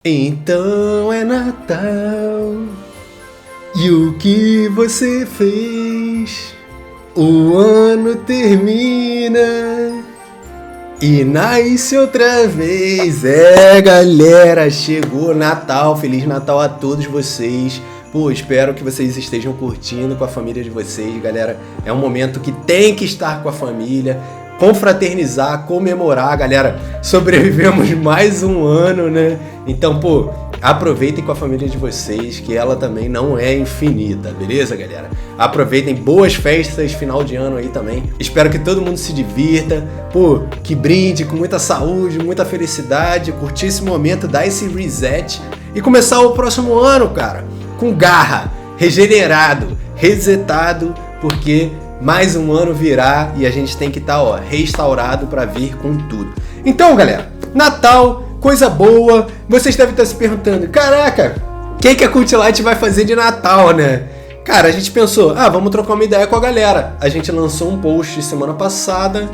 Então é Natal, e o que você fez? O ano termina e nasce outra vez. Galera, chegou Natal, Feliz Natal a todos vocês. Pô, espero que vocês estejam curtindo com a família de vocês, galera. É um momento que tem que estar com a família, confraternizar, comemorar, galera. Sobrevivemos mais um ano, né? Então, pô, aproveitem com a família de vocês, que ela também não é infinita, beleza, galera? Aproveitem, boas festas, final de ano aí também. Espero que todo mundo se divirta, pô, que brinde com muita saúde, muita felicidade, curtir esse momento, dar esse reset e começar o próximo ano, cara, com garra, regenerado, resetado, porque mais um ano virá e a gente tem que estar, restaurado para vir com tudo. Então, galera, Natal, coisa boa. Vocês devem estar se perguntando, caraca, o que a Cult Light vai fazer de Natal, né? Cara, a gente pensou, vamos trocar uma ideia com a galera. A gente lançou um post semana passada,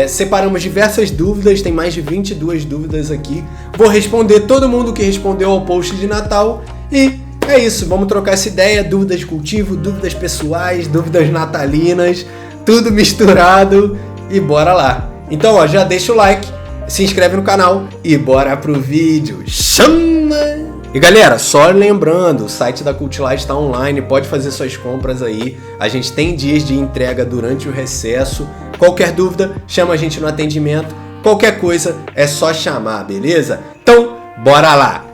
separamos diversas dúvidas, tem mais de 22 dúvidas aqui. Vou responder todo mundo que respondeu ao post de Natal e é isso, vamos trocar essa ideia, dúvidas de cultivo, dúvidas pessoais, dúvidas natalinas, tudo misturado e bora lá. Então, já deixa o like, se inscreve no canal e bora pro vídeo. Chama! E galera, só lembrando, o site da Cult Light está online, pode fazer suas compras aí. A gente tem dias de entrega durante o recesso. Qualquer dúvida, chama a gente no atendimento. Qualquer coisa, é só chamar, beleza? Então, bora lá!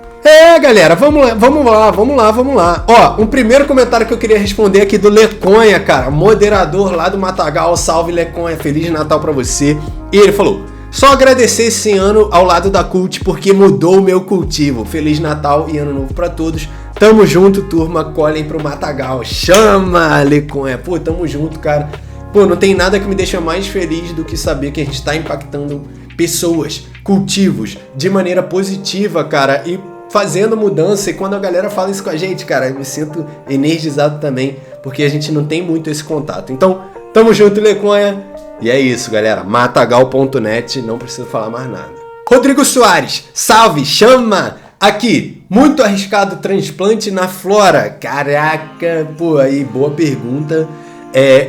Galera, vamos lá. Ó, um primeiro comentário que eu queria responder aqui do Leconha, cara, moderador lá do Matagal. Salve, Leconha, Feliz Natal pra você. E ele falou, só agradecer esse ano ao lado da Cult, porque mudou o meu cultivo. Feliz Natal e Ano Novo pra todos. Tamo junto, turma, colhem pro Matagal. Chama, Leconha. Pô, tamo junto, cara. Pô, não tem nada que me deixa mais feliz do que saber que a gente tá impactando pessoas, cultivos, de maneira positiva, cara, e fazendo mudança. E quando a galera fala isso com a gente, cara, eu me sinto energizado também, porque a gente não tem muito esse contato. Então, tamo junto, Leconha. E é isso, galera. Matagal.net, não preciso falar mais nada. Rodrigo Soares, salve, chama! Aqui, muito arriscado transplante na flora. Caraca, pô, aí, boa pergunta.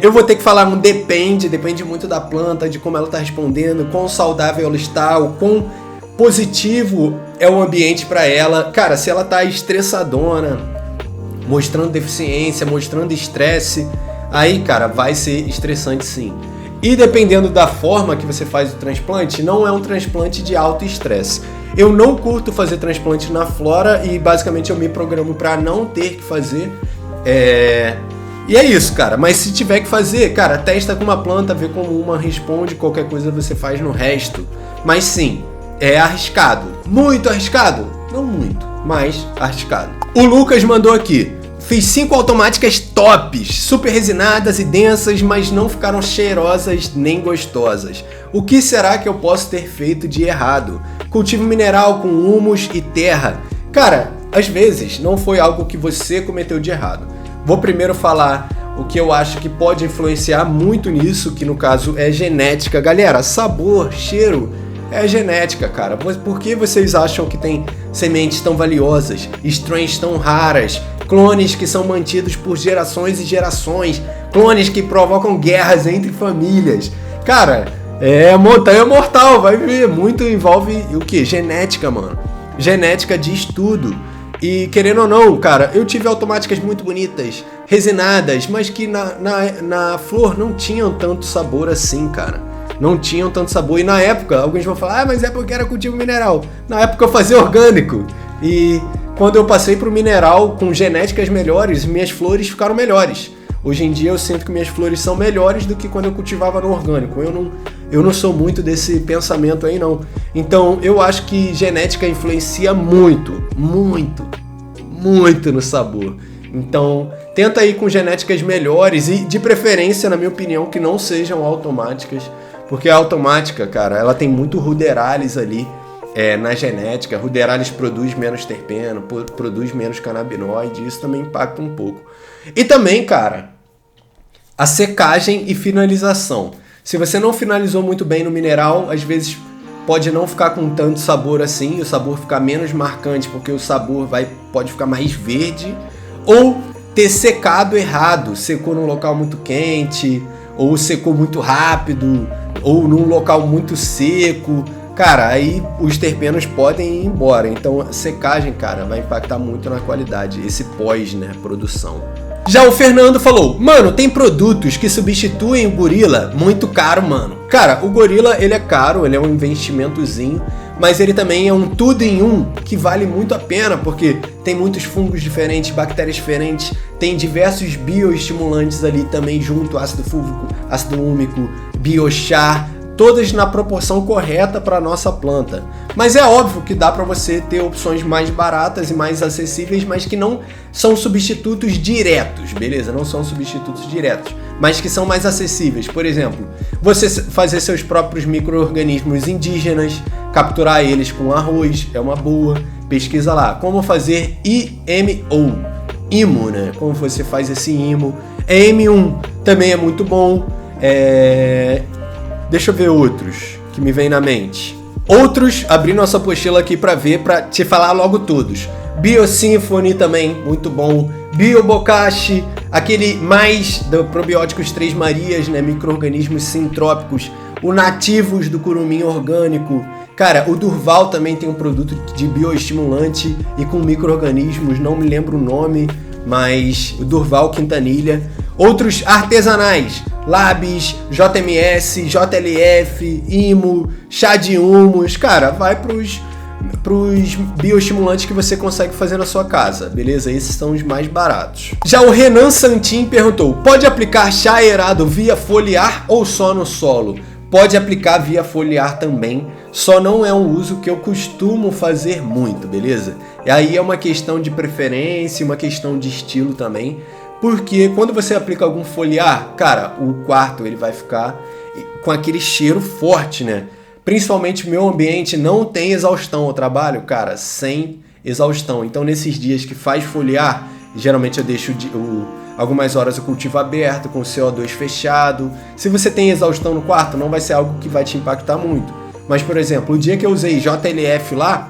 Eu vou ter que falar um depende muito da planta, de como ela tá respondendo, quão saudável ela está, o quão positivo é o ambiente para ela. Cara, se ela tá estressadona, mostrando deficiência, mostrando estresse, aí, cara, vai ser estressante sim. E dependendo da forma que você faz o transplante, não é um transplante de alto estresse. Eu não curto fazer transplante na flora e basicamente eu me programo para não ter que fazer. E é isso, cara. Mas se tiver que fazer, cara, testa com uma planta, vê como uma responde, qualquer coisa você faz no resto. Mas sim, é arriscado. Muito arriscado? Não muito, mas arriscado. O Lucas mandou aqui. Fiz 5 automáticas tops, super resinadas e densas, mas não ficaram cheirosas nem gostosas. O que será que eu posso ter feito de errado? Cultivo mineral com humus e terra. Cara, às vezes não foi algo que você cometeu de errado. Vou primeiro falar o que eu acho que pode influenciar muito nisso, que no caso é genética. Galera, sabor, cheiro é genética, cara. Por que vocês acham que tem sementes tão valiosas, strains tão raras, clones que são mantidos por gerações e gerações, clones que provocam guerras entre famílias? Cara, é montanha mortal, vai ver. Muito envolve o que? Genética, mano. Genética diz tudo. E querendo ou não, cara, eu tive automáticas muito bonitas, resinadas, mas que na flor não tinham tanto sabor assim, cara. Não tinham tanto sabor. E na época, alguns vão falar, mas é porque era cultivo mineral. Na época eu fazia orgânico. E quando eu passei pro mineral com genéticas melhores, minhas flores ficaram melhores. Hoje em dia eu sinto que minhas flores são melhores do que quando eu cultivava no orgânico. Eu não sou muito desse pensamento aí, não. Então eu acho que genética influencia muito no sabor. Então tenta ir com genéticas melhores e de preferência, na minha opinião, que não sejam automáticas. Porque a automática, cara, ela tem muito ruderalis ali na genética. Ruderalis produz menos terpeno, produz menos canabinoide, e isso também impacta um pouco. E também, cara, a secagem e finalização. Se você não finalizou muito bem no mineral, às vezes pode não ficar com tanto sabor assim, o sabor ficar menos marcante porque o sabor pode ficar mais verde, ou ter secado errado, secou num local muito quente, ou secou muito rápido, ou num local muito seco. Cara, aí os terpenos podem ir embora. Então a secagem, cara, vai impactar muito na qualidade, esse pós, né, produção. Já o Fernando falou, mano, tem produtos que substituem o Gorilla muito caro, mano. Cara, o Gorilla, ele é caro, ele é um investimentozinho, mas ele também é um tudo em um que vale muito a pena, porque tem muitos fungos diferentes, bactérias diferentes, tem diversos bioestimulantes ali também junto, ácido fúlvico, ácido úmico, biochar, todas na proporção correta para a nossa planta. Mas é óbvio que dá para você ter opções mais baratas e mais acessíveis, mas que não são substitutos diretos, beleza? Não são substitutos diretos, mas que são mais acessíveis. Por exemplo, você fazer seus próprios micro-organismos indígenas, capturar eles com arroz, é uma boa. Pesquisa lá, como fazer IMO, né? Como você faz esse IMO. M1 também é muito bom. Deixa eu ver outros que me vem na mente. Outros, abri nossa apostila aqui para ver, para te falar logo todos. Biosymphony também, muito bom. Biobokashi, aquele mais do Probióticos Três Marias, né? Micro-organismos sintrópicos. O Nativos do Curumim Orgânico. Cara, o Durval também tem um produto de bioestimulante e com micro-organismos, não me lembro o nome, mas o Durval Quintanilha. Outros artesanais, Labs, JMS, JLF, IMO, chá de humus. Cara, vai pros bioestimulantes que você consegue fazer na sua casa, beleza? Esses são os mais baratos. Já o Renan Santin perguntou, pode aplicar chá aerado via foliar ou só no solo? Pode aplicar via foliar também, só não é um uso que eu costumo fazer muito, beleza? E aí é uma questão de preferência, uma questão de estilo também, porque quando você aplica algum foliar, cara, o quarto ele vai ficar com aquele cheiro forte, né? Principalmente o meu ambiente não tem exaustão, eu trabalho, cara, sem exaustão. Então nesses dias que faz foliar, geralmente eu deixo algumas horas o cultivo aberto, com o CO2 fechado. Se você tem exaustão no quarto, não vai ser algo que vai te impactar muito. Mas, por exemplo, o dia que eu usei JLF lá,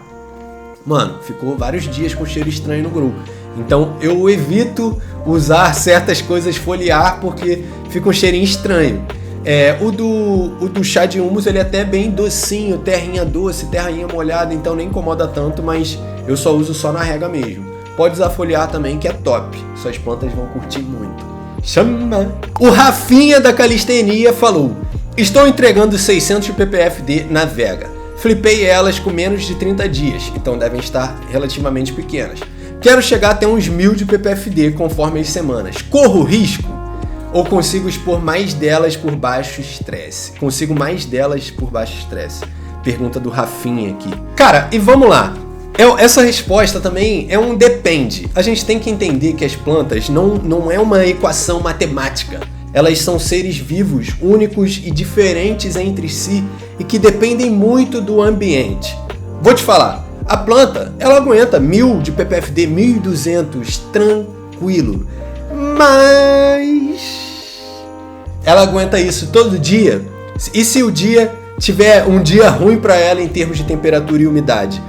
mano, ficou vários dias com cheiro estranho no grow. Então eu evito usar certas coisas foliar porque fica um cheirinho estranho. O do chá de humus ele é até bem docinho, terrinha doce, terrinha molhada, então nem incomoda tanto, mas eu só uso só na rega mesmo. Pode usar foliar também, que é top. Suas plantas vão curtir muito. Chama! O Rafinha da Calistenia falou, estou entregando 600 de ppfd na Vega. Flipei elas com menos de 30 dias, então devem estar relativamente pequenas. Quero chegar até uns 1000 de ppfd conforme as semanas. Corro risco? Ou consigo expor mais delas por baixo estresse? Consigo mais delas por baixo estresse? Pergunta do Rafinha aqui. Cara, e vamos lá. Essa resposta também é um depende. A gente tem que entender que as plantas não é uma equação matemática. Elas são seres vivos, únicos e diferentes entre si e que dependem muito do ambiente. Vou te falar, a planta, ela aguenta 1000 de ppfd, 1200, tranquilo. Mas ela aguenta isso todo dia? E se o dia tiver um dia ruim para ela em termos de temperatura e umidade?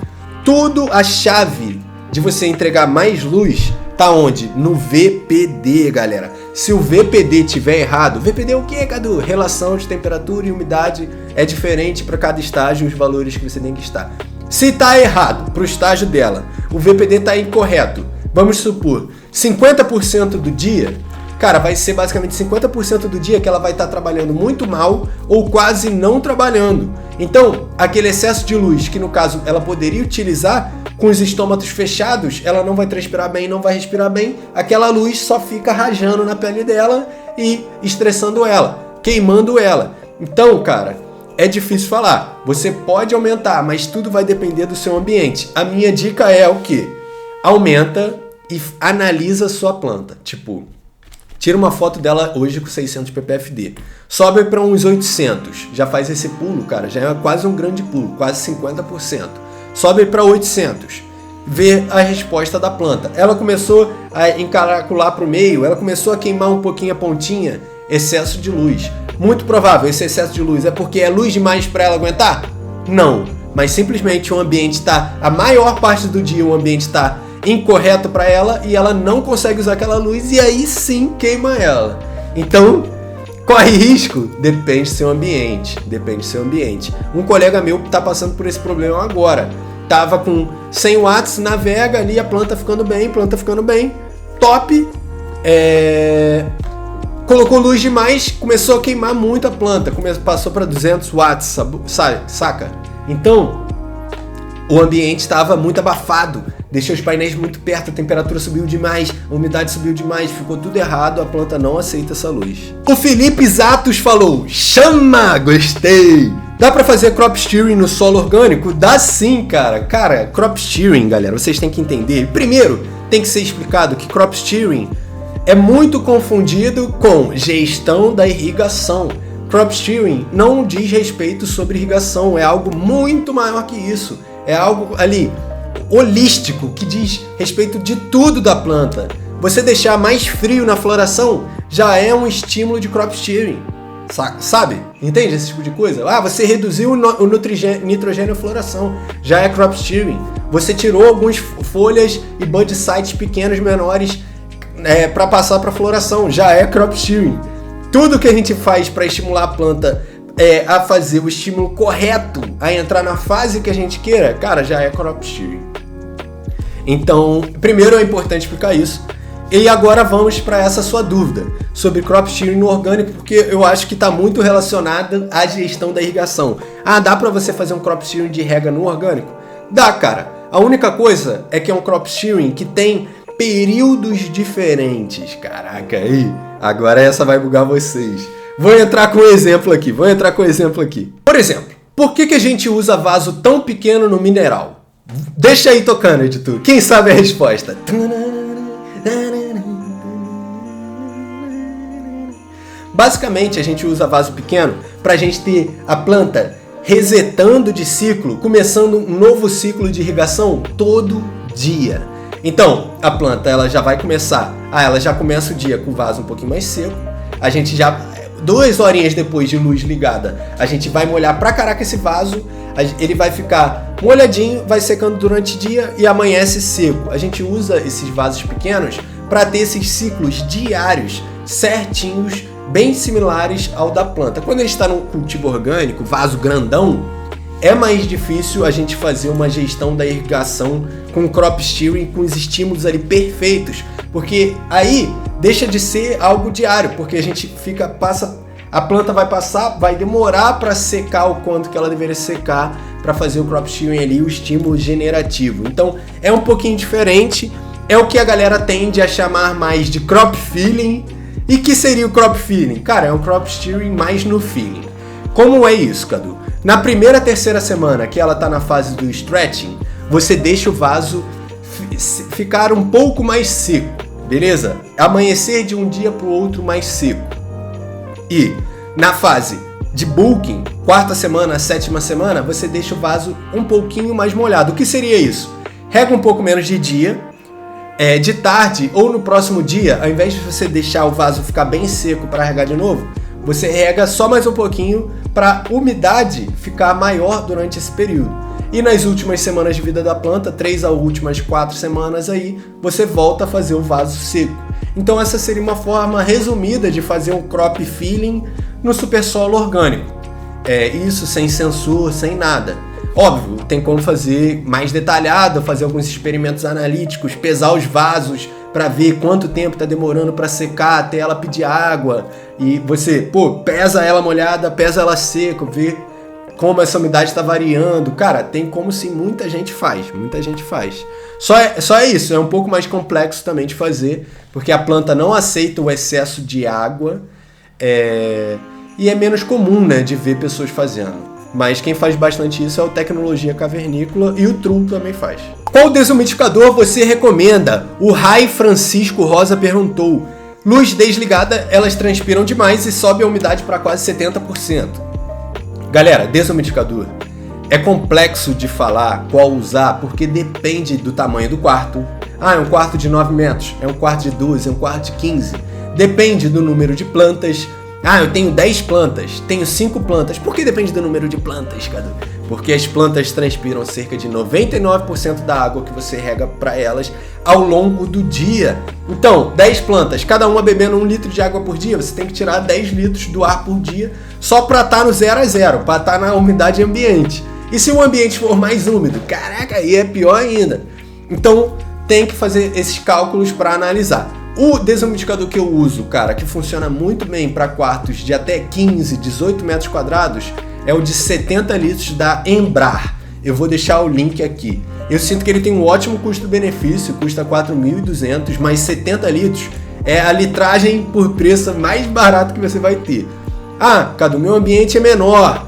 Tudo, a chave de você entregar mais luz tá onde? No VPD, galera. Se o VPD tiver errado, VPD é o que, Cadu? Relação de temperatura e umidade é diferente para cada estágio, os valores que você tem que estar. Se tá errado pro estágio dela, o VPD tá incorreto, vamos supor, 50% do dia, cara, vai ser basicamente 50% do dia que ela vai estar trabalhando muito mal ou quase não trabalhando. Então, aquele excesso de luz que no caso ela poderia utilizar, com os estômatos fechados, ela não vai transpirar bem, não vai respirar bem, aquela luz só fica rajando na pele dela e estressando ela, queimando ela. Então, cara, é difícil falar. Você pode aumentar, mas tudo vai depender do seu ambiente. A minha dica é o quê? Aumenta e analisa a sua planta. Tipo, tira uma foto dela hoje com 600 ppfd. Sobe para uns 800. Já faz esse pulo, cara. Já é quase um grande pulo, quase 50%. Sobe para 800. Vê a resposta da planta. Ela começou a encaracolar para o meio, ela começou a queimar um pouquinho a pontinha, excesso de luz. Muito provável esse excesso de luz é porque é luz demais para ela aguentar? Não, mas simplesmente o ambiente está, a maior parte do dia o ambiente está incorreto para ela e ela não consegue usar aquela luz e aí sim queima ela. Então, corre risco? Depende do seu ambiente, Um colega meu está passando por esse problema agora. Tava com 100 watts, navega ali, a planta ficando bem, top. Colocou luz demais, começou a queimar muito a planta, passou para 200 watts, saca? Então, o ambiente estava muito abafado, deixou os painéis muito perto, a temperatura subiu demais, a umidade subiu demais, ficou tudo errado, a planta não aceita essa luz. O Felipe Zatos falou, chama, gostei! Dá pra fazer crop steering no solo orgânico? Dá sim, cara. Cara, crop steering, galera, vocês têm que entender. Primeiro, tem que ser explicado que crop steering é muito confundido com gestão da irrigação. Crop steering não diz respeito sobre irrigação, é algo muito maior que isso. É algo ali holístico, que diz respeito de tudo da planta. Você deixar mais frio na floração já é um estímulo de crop steering. Sabe? Entende esse tipo de coisa? Você reduziu o nitrogênio na floração, já é crop steering. Você tirou algumas folhas e bud sites pequenos, menores, para passar para floração, já é crop steering. Tudo que a gente faz para estimular a planta a fazer o estímulo correto, a entrar na fase que a gente queira, cara, já é crop steering. Então, primeiro é importante explicar isso. E agora vamos para essa sua dúvida sobre crop steering no orgânico, porque eu acho que está muito relacionada à gestão da irrigação. Dá para você fazer um crop steering de rega no orgânico? Dá, cara. A única coisa é que é um crop steering que tem períodos diferentes. Caraca, aí, agora essa vai bugar vocês. Vou entrar com um exemplo aqui. Por exemplo, por que a gente usa vaso tão pequeno no mineral? Deixa aí tocando, editor. Quem sabe a resposta? Basicamente, a gente usa vaso pequeno para a gente ter a planta resetando de ciclo, começando um novo ciclo de irrigação todo dia. Então, a planta ela já vai começar, ela já começa o dia com o vaso um pouquinho mais seco. A gente já 2 horinhas depois de luz ligada, a gente vai molhar pra caraca esse vaso, ele vai ficar molhadinho, vai secando durante o dia e amanhece seco. A gente usa esses vasos pequenos para ter esses ciclos diários certinhos, bem similares ao da planta. Quando a gente está no cultivo orgânico, vaso grandão, é mais difícil a gente fazer uma gestão da irrigação com crop steering, com os estímulos ali perfeitos, porque aí deixa de ser algo diário, porque a gente a planta vai demorar para secar o quanto que ela deveria secar para fazer o crop steering ali, o estímulo generativo. Então é um pouquinho diferente, é o que a galera tende a chamar mais de crop feeling. E que seria o crop feeling? Cara, é um crop steering mais no feeling. Como é isso, Cadu? Na primeira, terceira semana que ela está na fase do stretching, você deixa o vaso ficar um pouco mais seco, beleza? Amanhecer de um dia para o outro mais seco. E na fase de bulking, quarta semana, sétima semana, você deixa o vaso um pouquinho mais molhado. O que seria isso? Rega um pouco menos de dia, de tarde ou no próximo dia, ao invés de você deixar o vaso ficar bem seco para regar de novo, você rega só mais um pouquinho para a umidade ficar maior durante esse período. E nas últimas semanas de vida da planta, 3 às últimas 4 semanas aí, você volta a fazer o vaso seco. Então essa seria uma forma resumida de fazer um crop feeling no super solo orgânico. Isso sem sensor, sem nada. Óbvio, tem como fazer mais detalhado, fazer alguns experimentos analíticos, pesar os vasos para ver quanto tempo está demorando para secar até ela pedir água. E você, pesa ela molhada, pesa ela seca, vê como essa umidade está variando. Cara, tem como sim, muita gente faz. Só é isso, é um pouco mais complexo também de fazer, porque a planta não aceita o excesso de água e é menos comum, né, de ver pessoas fazendo. Mas quem faz bastante isso é o Tecnologia Cavernícola e o True também faz. Qual desumidificador você recomenda? O Rai Francisco Rosa perguntou. Luz desligada, elas transpiram demais e sobe a umidade para quase 70%. Galera, desumidificador é complexo de falar qual usar porque depende do tamanho do quarto. É um quarto de 9 metros, é um quarto de 12, é um quarto de 15. Depende do número de plantas. Eu tenho 10 plantas, tenho 5 plantas. Por que depende do número de plantas, Cadu? porque as plantas transpiram cerca de 99% da água que você rega para elas ao longo do dia. Então, 10 plantas, cada uma bebendo 1 litro de água por dia, você tem que tirar 10 litros do ar por dia só para estar no 0 a 0, para estar na umidade ambiente. E se o ambiente for mais úmido, caraca, aí é pior ainda. Então, tem que fazer esses cálculos para analisar. O desumidificador que eu uso, cara, que funciona muito bem para quartos de até 15, 18 metros quadrados, é o de 70 litros da Embrar. Eu vou deixar o link aqui. Eu sinto que ele tem um ótimo custo-benefício, custa 4.200, mas 70 litros é a litragem por preço mais barato que você vai ter. Ah, Cadu, meu ambiente é menor,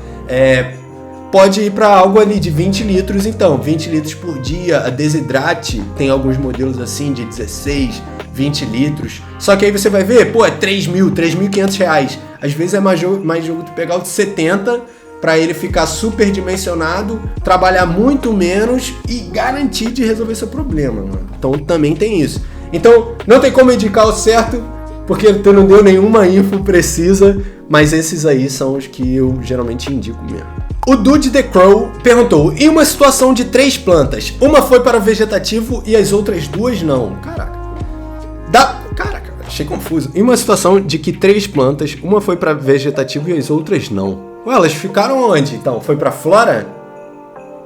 pode ir para algo ali de 20 litros então, 20 litros por dia. A Desidrate tem alguns modelos assim de 16, 20 litros. Só que aí você vai ver, pô, é 3.500 reais. Às vezes é mais jogo tu pegar o de 70 para ele ficar super dimensionado, trabalhar muito menos e garantir de resolver seu problema, mano. Então também tem isso. Então não tem como indicar o certo, porque tu não deu nenhuma info precisa, mas esses aí são os que eu geralmente indico mesmo. O Dude The Crow perguntou, em uma situação de 3 plantas, uma foi para o vegetativo e as outras 2 não. Caraca, achei confuso. Em uma situação de que 3 plantas, uma foi para vegetativo e as outras não. Ué, elas ficaram onde então? Foi para flora?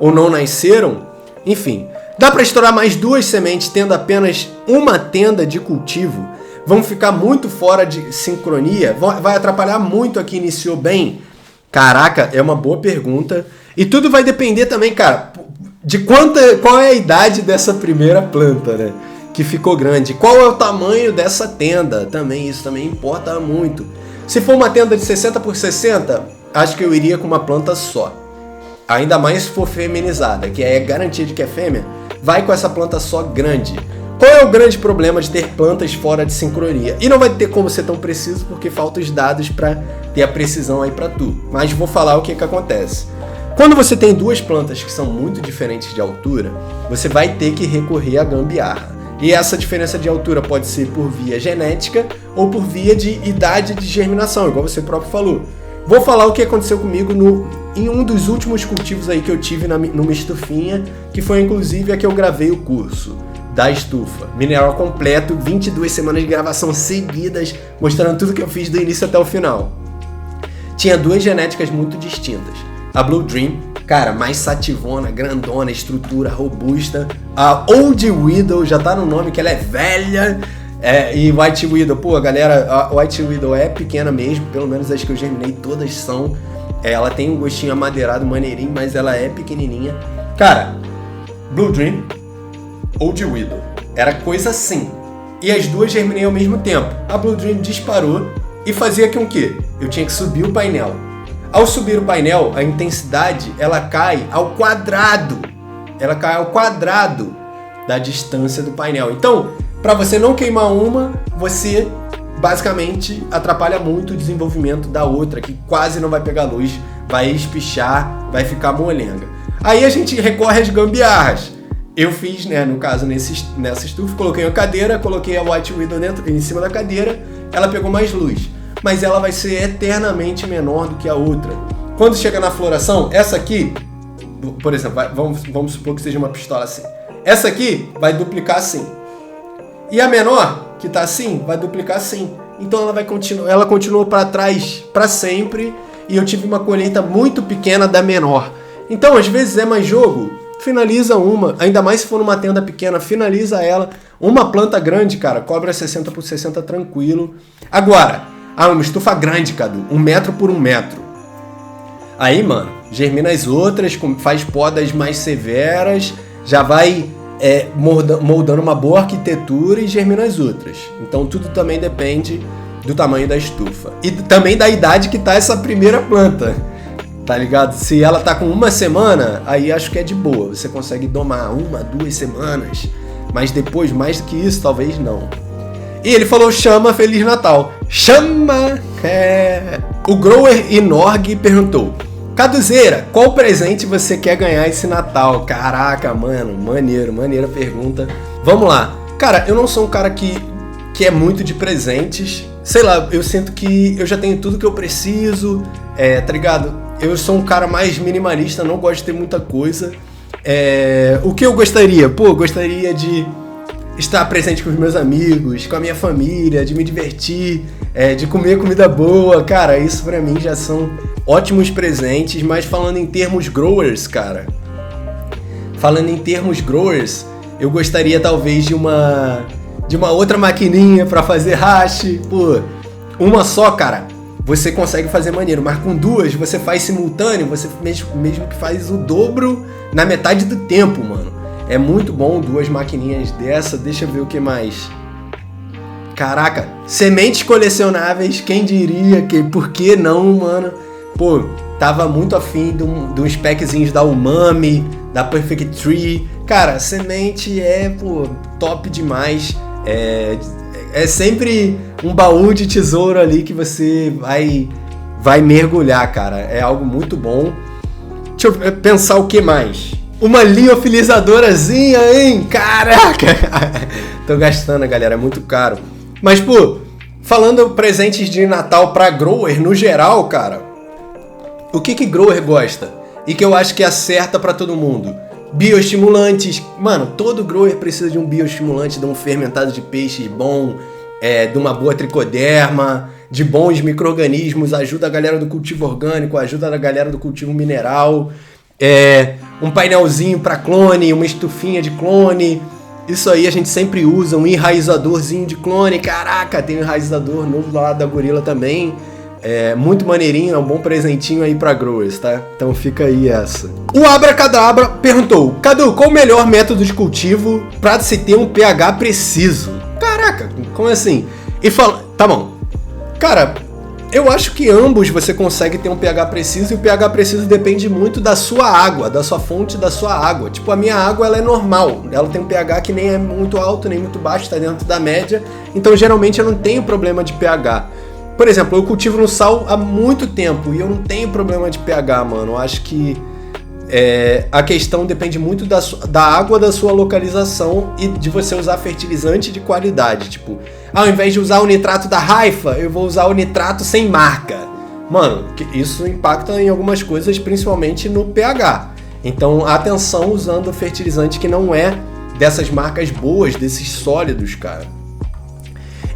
Ou não nasceram? Enfim, dá para estourar mais 2 sementes tendo apenas uma tenda de cultivo? Vão ficar muito fora de sincronia? Vai atrapalhar muito a que iniciou bem? Caraca, é uma boa pergunta. E tudo vai depender também, cara, de qual é a idade dessa primeira planta, né? Que ficou grande. Qual é o tamanho dessa tenda? Também, isso também importa muito. Se for uma tenda de 60 por 60, acho que eu iria com uma planta só. Ainda mais se for feminizada, que é garantia de que é fêmea, vai com essa planta só grande. Qual é o grande problema de ter plantas fora de sincronia? E não vai ter como ser tão preciso porque faltam os dados para ter a precisão aí para tu. Mas vou falar o que acontece. Quando você tem 2 plantas que são muito diferentes de altura, você vai ter que recorrer à gambiarra. E essa diferença de altura pode ser por via genética ou por via de idade de germinação, igual você próprio falou. Vou falar o que aconteceu comigo em um dos últimos cultivos aí que eu tive numa estufinha, que foi inclusive a que eu gravei o curso da estufa. Mineral completo, 22 semanas de gravação seguidas, mostrando tudo que eu fiz do início até o final. Tinha 2 genéticas muito distintas. A Blue Dream, cara, mais sativona, grandona, estrutura robusta. A Old Widow, já tá no nome que ela é velha. E White Widow, pô, galera, a White Widow é pequena mesmo, pelo menos as que eu germinei todas são. Ela tem um gostinho amadeirado, maneirinho, mas ela é pequenininha. Cara, Blue Dream, Old Widow, era coisa assim. E as 2 germinei ao mesmo tempo. A Blue Dream disparou e fazia com que eu tinha que subir o painel. Ao subir o painel, a intensidade, ela cai ao quadrado. Ela cai ao quadrado da distância do painel. Então, para você não queimar uma, você basicamente atrapalha muito o desenvolvimento da outra, que quase não vai pegar luz, vai espichar, vai ficar molenga. Aí a gente recorre às gambiarras. Eu fiz, né, no caso, nessa estufa, coloquei uma cadeira, coloquei a White Widow em cima da cadeira, ela pegou mais luz. Mas ela vai ser eternamente menor do que a outra. Quando chega na floração, essa aqui, por exemplo, vamos supor que seja uma pistola assim. Essa aqui vai duplicar assim. E a menor, que tá assim, vai duplicar assim. Então ela continuou para trás para sempre e eu tive uma colheita muito pequena da menor. Então, às vezes é mais jogo, finaliza uma, ainda mais se for numa tenda pequena, finaliza ela. Uma planta grande, cara, cobra 60 por 60 tranquilo. Agora, uma estufa grande, Cadu, 1 metro por 1 metro. Aí, mano, germina as outras, faz podas mais severas, já vai moldando uma boa arquitetura e germina as outras. Então tudo também depende do tamanho da estufa. E também da idade que tá essa primeira planta, tá ligado? Se ela tá com 1 semana, aí acho que é de boa. Você consegue domar 1, 2 semanas. Mas depois, mais do que isso, talvez não. E ele falou, chama Feliz Natal. Chama! O Grower Inorg perguntou, Caduzeira, qual presente você quer ganhar esse Natal? Caraca, mano, maneira pergunta. Vamos lá. Cara, eu não sou um cara que é muito de presentes. Sei lá, eu sinto que eu já tenho tudo que eu preciso. tá ligado? Eu sou um cara mais minimalista, não gosto de ter muita coisa. O que eu gostaria? Pô, gostaria de estar presente com os meus amigos, com a minha família, de me divertir, de comer comida boa. Cara, isso pra mim já são ótimos presentes, mas falando em termos growers, cara, eu gostaria talvez de uma outra maquininha pra fazer hash. Pô, uma só, cara, você consegue fazer maneiro, mas com duas você faz simultâneo, você mesmo que faz o dobro na metade do tempo, mano. É muito bom duas maquininhas dessa. Deixa eu ver o que mais. Caraca, sementes colecionáveis, quem diria que... Por que não, mano? Pô, tava muito afim de uns packzinhos da Umami, da Perfect Tree. Cara, semente pô, top demais. É sempre um baú de tesouro ali que você vai mergulhar, cara. É algo muito bom. Deixa eu pensar o que mais. Uma liofilizadorazinha, hein? Caraca! Tô gastando, galera, é muito caro. Mas, pô, falando presentes de Natal pra grower, no geral, cara, o que grower gosta? E que eu acho que acerta pra todo mundo? Bioestimulantes. Mano, todo grower precisa de um bioestimulante, de um fermentado de peixe bom, de uma boa tricoderma, de bons micro-organismos, ajuda a galera do cultivo orgânico, ajuda a galera do cultivo mineral, um painelzinho para clone, uma estufinha de clone. Isso aí a gente sempre usa, um enraizadorzinho de clone. Caraca, tem um enraizador novo lá da Gorilla também. Muito maneirinho, é um bom presentinho aí pra growers, tá? Então fica aí essa. O Abracadabra perguntou: Cadu, qual o melhor método de cultivo pra se ter um pH preciso? Caraca, como assim? Tá bom. Cara, eu acho que ambos você consegue ter um pH preciso, e o pH preciso depende muito da sua água, da sua fonte, da sua água. Tipo, a minha água, ela é normal, ela tem um pH que nem é muito alto, nem muito baixo, tá dentro da média, então geralmente eu não tenho problema de pH. Por exemplo, eu cultivo no sal há muito tempo e eu não tenho problema de pH, mano. Eu acho que a questão depende muito da água, da sua localização e de você usar fertilizante de qualidade. Tipo, ao invés de usar o nitrato da Haifa, eu vou usar o nitrato sem marca. Mano, isso impacta em algumas coisas, principalmente no pH. Então, atenção usando fertilizante que não é dessas marcas boas, desses sólidos, cara.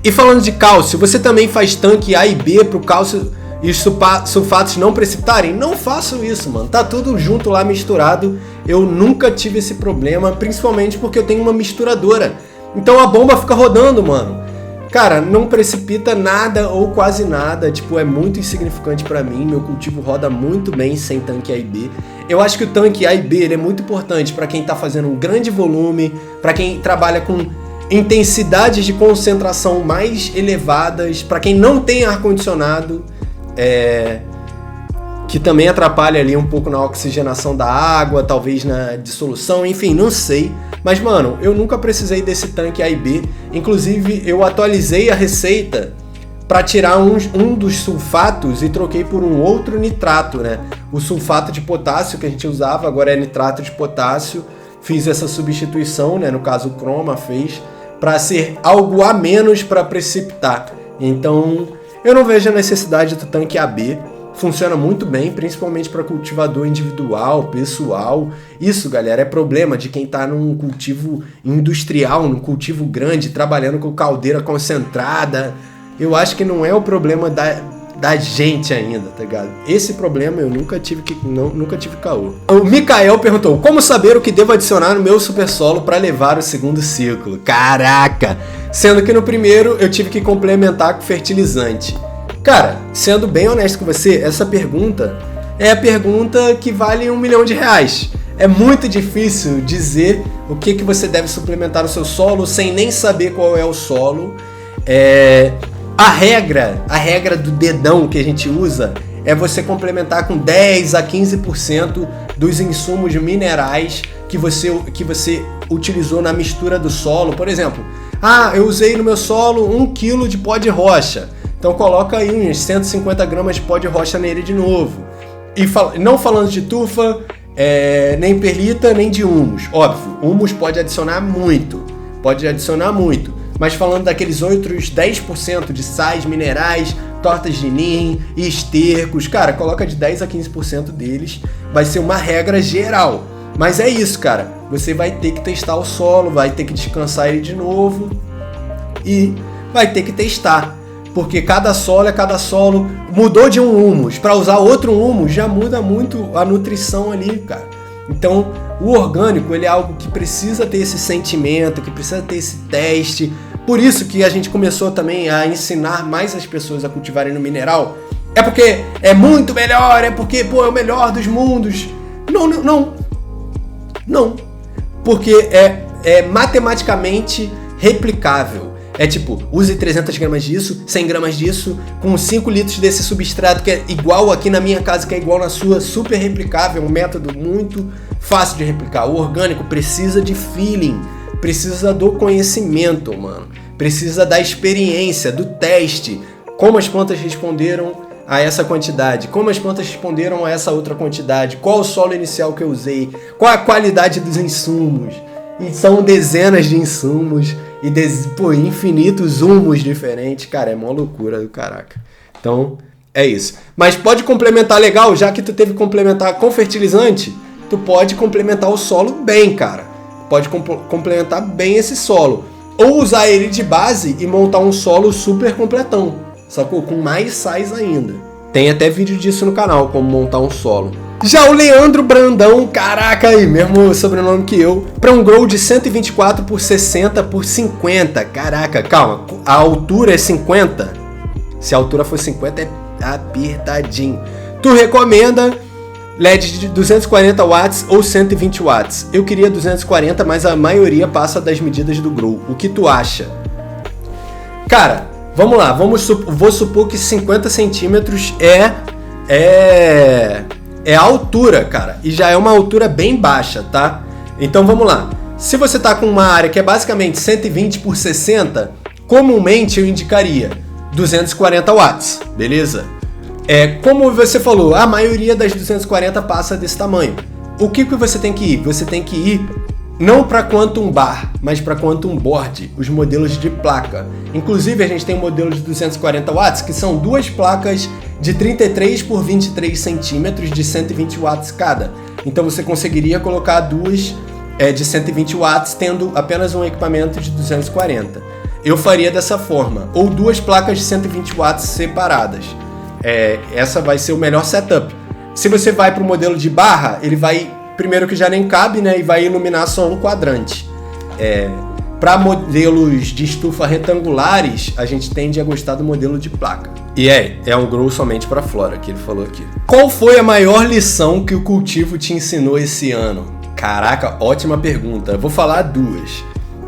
E falando de cálcio, você também faz tanque A e B pro cálcio e os sulfatos não precipitarem? Não faço isso, mano. Tá tudo junto lá, misturado. Eu nunca tive esse problema, principalmente porque eu tenho uma misturadora. Então a bomba fica rodando, mano. Cara, não precipita nada ou quase nada. Tipo, é muito insignificante pra mim. Meu cultivo roda muito bem sem tanque A e B. Eu acho que o tanque A e B ele é muito importante pra quem tá fazendo um grande volume, pra quem trabalha com intensidades de concentração mais elevadas, para quem não tem ar-condicionado, que também atrapalha ali um pouco na oxigenação da água, talvez na dissolução, enfim, não sei. Mas, mano, eu nunca precisei desse tanque A e B. Inclusive, eu atualizei a receita para tirar um dos sulfatos e troquei por um outro nitrato, né? O sulfato de potássio que a gente usava agora é nitrato de potássio. Fiz essa substituição, né? No caso, o Croma fez, para ser algo a menos para precipitar. Então, eu não vejo a necessidade do tanque AB. Funciona muito bem, principalmente para cultivador individual, pessoal. Isso, galera, é problema de quem está num cultivo industrial, num cultivo grande, trabalhando com caldeira concentrada. Eu acho que não é o problema da gente ainda, tá ligado? Esse problema eu nunca tive caô. O Mikael perguntou: como saber o que devo adicionar no meu super solo para levar o segundo ciclo? Caraca! Sendo que no primeiro eu tive que complementar com fertilizante. Cara, sendo bem honesto com você, essa pergunta é a pergunta que vale R$1 milhão. É muito difícil dizer o que você deve suplementar no seu solo sem nem saber qual é o solo. A regra do dedão que a gente usa é você complementar com 10 a 15% dos insumos minerais que você utilizou na mistura do solo. Por exemplo, eu usei no meu solo 1 kg de pó de rocha, então coloca aí uns 150 gramas de pó de rocha nele de novo. E não falando de tufa, nem perlita, nem de humus. Óbvio, humus pode adicionar muito. Mas falando daqueles outros 10% de sais minerais, tortas de ninho, estercos. Cara, coloca de 10 a 15% deles. Vai ser uma regra geral. Mas é isso, cara. Você vai ter que testar o solo, vai ter que descansar ele de novo e vai ter que testar. Porque cada solo é cada solo. Mudou de um humus para usar outro humus, já muda muito a nutrição ali, cara. Então, o orgânico, ele é algo que precisa ter esse sentimento, que precisa ter esse teste. Por isso que a gente começou também a ensinar mais as pessoas a cultivarem no mineral. É porque é muito melhor, é porque, pô, é o melhor dos mundos. Não. Porque é matematicamente replicável. É tipo, use 300 gramas disso, 100 gramas disso, com 5 litros desse substrato que é igual aqui na minha casa, que é igual na sua, super replicável, um método muito fácil de replicar. O orgânico precisa de feeling, precisa do conhecimento, mano. Precisa da experiência, do teste. Como as plantas responderam a essa quantidade, como as plantas responderam a essa outra quantidade, qual o solo inicial que eu usei, qual a qualidade dos insumos. E são dezenas de insumos e infinitos humus diferentes. Cara, é mó loucura do caraca. Então, é isso. Mas pode complementar legal, já que tu teve que complementar com fertilizante, tu pode complementar o solo bem, cara. Pode complementar bem esse solo. Ou usar ele de base e montar um solo super completão, sacou? Com mais sais ainda. Tem até vídeo disso no canal, como montar um solo. Já o Leandro Brandão, caraca aí, mesmo sobrenome que eu, para um grow de 124 por 60 por 50. Caraca, calma, a altura é 50? Se a altura for 50 é apertadinho. Tu recomenda LED de 240 watts ou 120 watts? Eu queria 240, mas a maioria passa das medidas do grow. O que tu acha? Cara, vamos lá, vou supor que 50 centímetros é a altura, cara, e já é uma altura bem baixa, tá? Então vamos lá. Se você tá com uma área que é basicamente 120 por 60, comumente eu indicaria 240 watts, beleza? Como você falou, a maioria das 240 passa desse tamanho. O que você tem que ir? Você tem que ir não para Quantum Bar, mas para Quantum Board, os modelos de placa. Inclusive a gente tem um modelo de 240 watts, que são duas placas de 33 por 23 centímetros de 120 watts cada. Então você conseguiria colocar duas de 120 watts tendo apenas um equipamento de 240. Eu faria dessa forma, ou duas placas de 120 watts separadas. Essa vai ser o melhor setup. Se você vai para o modelo de barra, ele vai, primeiro que já nem cabe, né, e vai iluminar só um quadrante. Para modelos de estufa retangulares, a gente tende a gostar do modelo de placa. E é um grow somente para flora, que ele falou aqui. Qual foi a maior lição que o cultivo te ensinou esse ano? Caraca, ótima pergunta. Vou falar duas.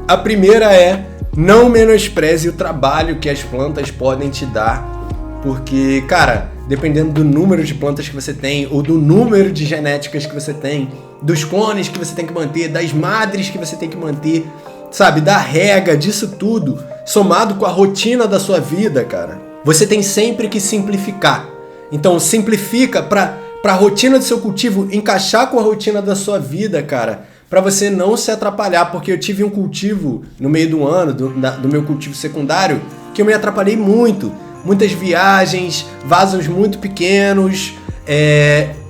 A primeira é: não menospreze o trabalho que as plantas podem te dar, porque, cara, dependendo do número de plantas que você tem, ou do número de genéticas que você tem, dos clones que você tem que manter, das madres que você tem que manter, sabe, da rega, disso tudo, somado com a rotina da sua vida, cara, você tem sempre que simplificar. Então simplifica para a rotina do seu cultivo encaixar com a rotina da sua vida, cara, para você não se atrapalhar, porque eu tive um cultivo no meio do ano, do meu cultivo secundário, que eu me atrapalhei muito. Muitas viagens, vasos muito pequenos,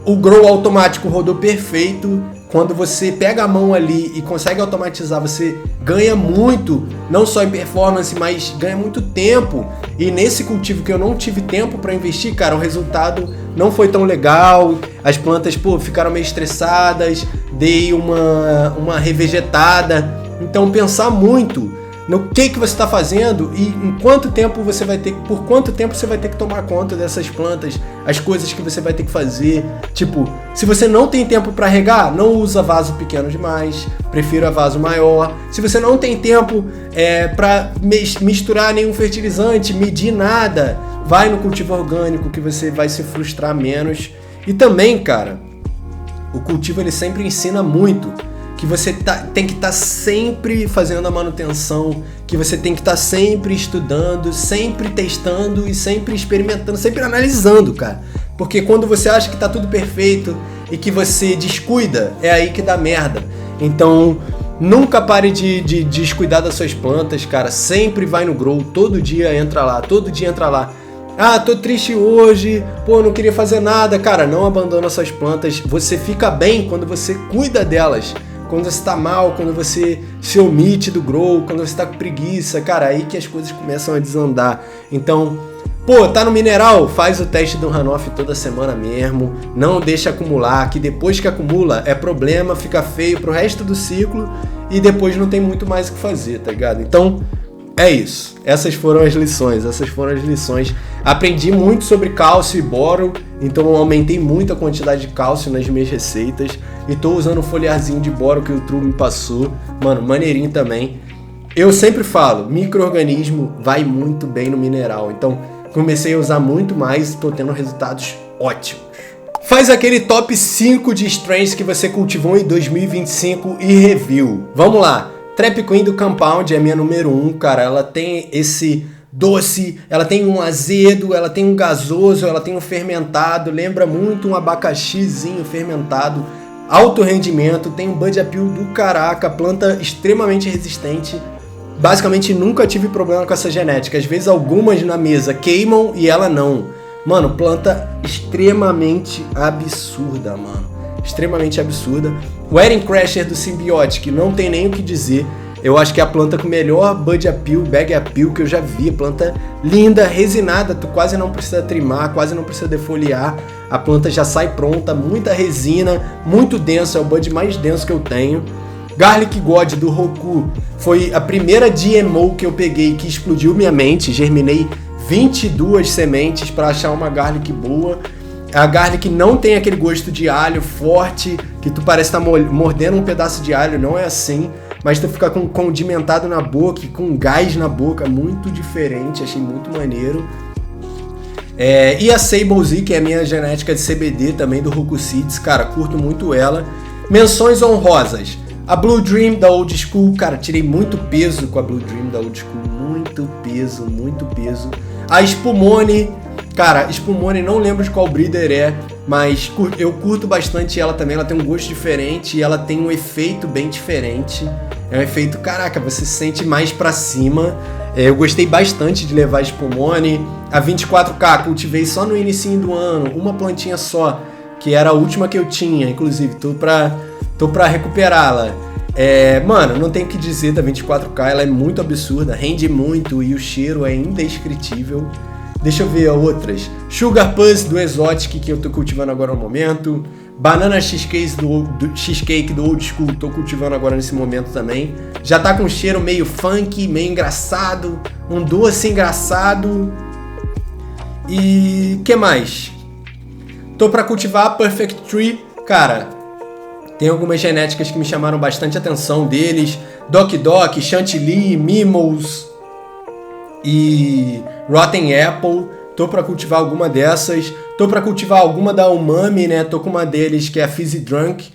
o grow automático rodou perfeito. Quando você pega a mão ali e consegue automatizar, você ganha muito, não só em performance, mas ganha muito tempo. E nesse cultivo que eu não tive tempo para investir, cara, o resultado não foi tão legal. As plantas, ficaram meio estressadas, dei uma revegetada. Então pensar muito no que você está fazendo e por quanto tempo você vai ter que tomar conta dessas plantas, as coisas que você vai ter que fazer. Tipo, se você não tem tempo para regar, não usa vaso pequeno demais, prefira vaso maior. Se você não tem tempo para misturar nenhum fertilizante, medir nada, vai no cultivo orgânico que você vai se frustrar menos. E também, cara, o cultivo ele sempre ensina muito, que você tem que estar sempre fazendo a manutenção, que você tem que estar sempre estudando, sempre testando e sempre experimentando, sempre analisando, cara. Porque quando você acha que tá tudo perfeito e que você descuida, é aí que dá merda. Então, nunca pare de descuidar das suas plantas, cara. Sempre vai no grow, todo dia entra lá. Ah, tô triste hoje, pô, não queria fazer nada. Cara, não abandona suas plantas. Você fica bem quando você cuida delas. Quando você tá mal, quando você se omite do grow, quando você tá com preguiça, cara, aí que as coisas começam a desandar. Então, pô, tá no mineral? Faz o teste do runoff toda semana mesmo. Não deixa acumular, que depois que acumula é problema, fica feio pro resto do ciclo e depois não tem muito mais o que fazer, tá ligado? Então, é isso. Essas foram as lições. Aprendi muito sobre cálcio e boro, então eu aumentei muito a quantidade de cálcio nas minhas receitas e tô usando o foliarzinho de boro que o Tru me passou. Mano, maneirinho também. Eu sempre falo, micro-organismo vai muito bem no mineral, então comecei a usar muito mais e tô tendo resultados ótimos. Faz aquele top 5 de strains que você cultivou em 2025 e review. Vamos lá. Trap Queen do Compound é a minha número 1, cara. Ela tem esse doce, ela tem um azedo, ela tem um gasoso, ela tem um fermentado. Lembra muito um abacaxizinho fermentado. Alto rendimento, tem um bud appeal do caraca. Planta extremamente resistente. Basicamente nunca tive problema com essa genética. Às vezes algumas na mesa queimam e ela não. Mano, planta extremamente absurda, mano. Extremamente absurda. O Wedding Crasher do Symbiotic, não tem nem o que dizer. Eu acho que é a planta com melhor bud appeal, bag appeal que eu já vi. Planta linda, resinada, tu quase não precisa trimar, quase não precisa defoliar. A planta já sai pronta, muita resina, muito denso, é o bud mais denso que eu tenho. Garlic God do Roku foi a primeira GMO que eu peguei que explodiu minha mente. Germinei 22 sementes para achar uma garlic boa. A garlic não tem aquele gosto de alho forte, que tu parece estar mordendo um pedaço de alho, não é assim. Mas tu fica com condimentado na boca e com gás na boca, muito diferente, achei muito maneiro. E a Sable Z, que é a minha genética de CBD também do Roku Seeds, cara, curto muito ela. Menções honrosas. A Blue Dream da Old School, cara, tirei muito peso com a Blue Dream da Old School, muito peso, muito peso. A Spumoni, cara, Spumoni não lembro de qual breeder é, mas eu curto bastante ela também, ela tem um gosto diferente e ela tem um efeito bem diferente. É um efeito, caraca, você se sente mais pra cima. Eu gostei bastante de levar a Spumoni. A 24K cultivei só no inicinho do ano, uma plantinha só, que era a última que eu tinha, inclusive, tô pra recuperá-la. Mano, não tenho o que dizer da 24K, ela é muito absurda, rende muito e o cheiro é indescritível. Deixa eu ver outras. Sugar Puzz do Exotic, que eu tô cultivando agora no momento. Banana Cheesecake do Old School, tô cultivando agora nesse momento também. Já tá com um cheiro meio funk, meio engraçado, um doce engraçado. E que mais? Tô pra cultivar a Perfect Tree, cara. Tem algumas genéticas que me chamaram bastante atenção deles. Doc Doc, Chantilly, Mimos e Rotten Apple. Tô pra cultivar alguma dessas. Tô pra cultivar alguma da Umami, né? Tô com uma deles que é a Fizzy Drunk.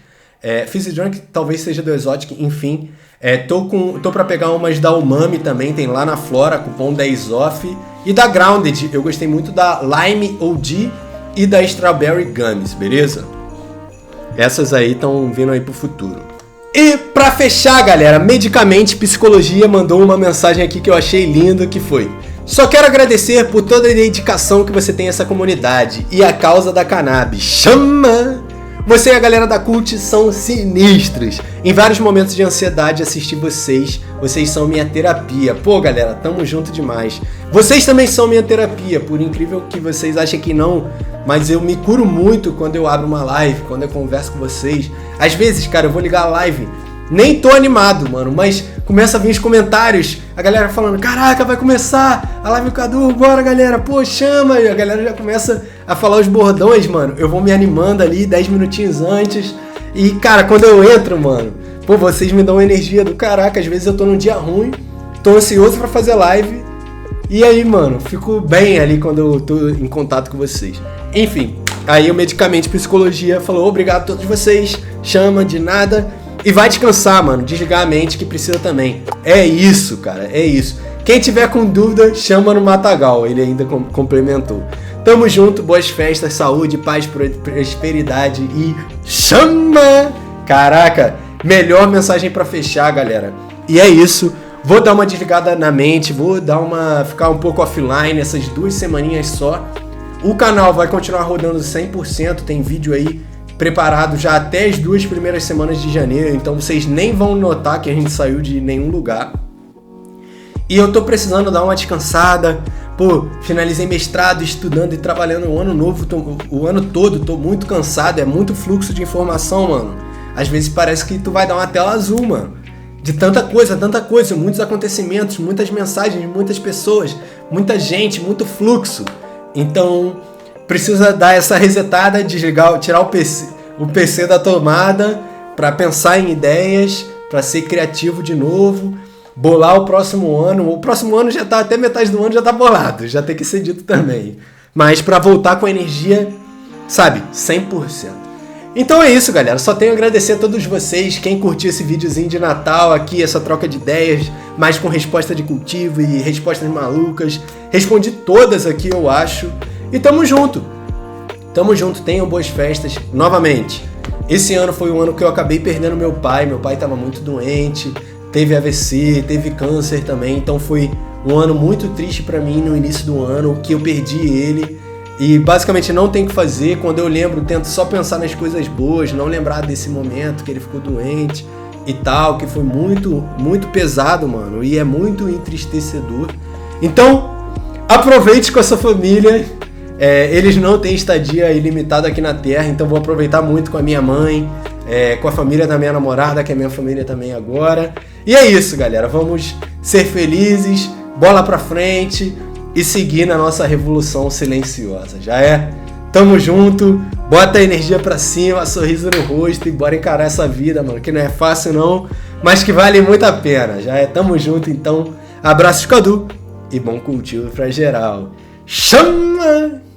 Fizzy Drunk talvez seja do Exotic, enfim. Tô pra pegar umas da Umami também, tem lá na Flora, cupom 10 off. E da Grounded, eu gostei muito da Lime OG e da Strawberry Gummies, beleza? Essas aí estão vindo aí pro futuro. E pra fechar, galera, Medicamente Psicologia mandou uma mensagem aqui que eu achei lindo, que foi: só quero agradecer por toda a dedicação que você tem a essa comunidade e a causa da cannabis. Chama! Você e a galera da Cult são sinistros. Em vários momentos de ansiedade assisti vocês são minha terapia. Pô, galera, tamo junto demais. Vocês também são minha terapia, por incrível que vocês achem que não, mas eu me curo muito quando eu abro uma live, quando eu converso com vocês. Às vezes, cara, eu vou ligar a live, nem tô animado, mano, mas começa a vir os comentários, a galera falando: caraca, vai começar a live do Cadu, bora galera, pô, chama. E a galera já começa a falar os bordões, mano. Eu vou me animando ali 10 minutinhos antes. E, cara, quando eu entro, mano, pô, vocês me dão energia do caraca. Às vezes eu tô num dia ruim, tô ansioso pra fazer live. E aí, mano, fico bem ali quando eu tô em contato com vocês. Enfim, aí o Medicamente Psicologia falou: obrigado a todos vocês, chama, de nada. E vai descansar, mano, desligar a mente que precisa também. É isso, cara, é isso. Quem tiver com dúvida, chama no Matagal, ele ainda complementou. Tamo junto, boas festas, saúde, paz, prosperidade e chama! Caraca, melhor mensagem pra fechar, galera. E é isso. Vou dar uma desligada na mente, ficar um pouco offline essas 2 semaninhas só. O canal vai continuar rodando 100%, tem vídeo aí preparado já até as 2 primeiras semanas de janeiro, então vocês nem vão notar que a gente saiu de nenhum lugar. E eu tô precisando dar uma descansada. Pô, finalizei mestrado, estudando e trabalhando o ano novo, o ano todo, tô muito cansado, é muito fluxo de informação, mano. Às vezes parece que tu vai dar uma tela azul, mano. De tanta coisa, muitos acontecimentos, muitas mensagens, muitas pessoas, muita gente, muito fluxo. Então, precisa dar essa resetada, desligar, tirar o PC da tomada para pensar em ideias, para ser criativo de novo, bolar o próximo ano. O próximo ano já tá, até metade do ano já tá bolado, já tem que ser dito também. Mas para voltar com a energia, sabe, 100%. Então é isso, galera. Só tenho a agradecer a todos vocês, quem curtiu esse videozinho de Natal aqui, essa troca de ideias, mais com resposta de cultivo e respostas malucas. Respondi todas aqui, eu acho. E tamo junto. Tamo junto, tenham boas festas. Novamente, esse ano foi um ano que eu acabei perdendo meu pai. Meu pai tava muito doente, teve AVC, teve câncer também. Então foi um ano muito triste pra mim no início do ano, que eu perdi ele. E basicamente não tem o que fazer. Quando eu lembro, tento só pensar nas coisas boas, não lembrar desse momento que ele ficou doente e tal, que foi muito, muito pesado, mano, e é muito entristecedor. Então, aproveite com a sua família. Eles não têm estadia ilimitada aqui na Terra, então vou aproveitar muito com a minha mãe, com a família da minha namorada, que é minha família também agora. E é isso, galera. Vamos ser felizes, bola pra frente e seguir na nossa revolução silenciosa. Já é? Tamo junto, bota a energia pra cima, sorriso no rosto e bora encarar essa vida, mano, que não é fácil não, mas que vale muito a pena. Já é? Tamo junto, então. Abraço de Cadu e bom cultivo pra geral. Chama!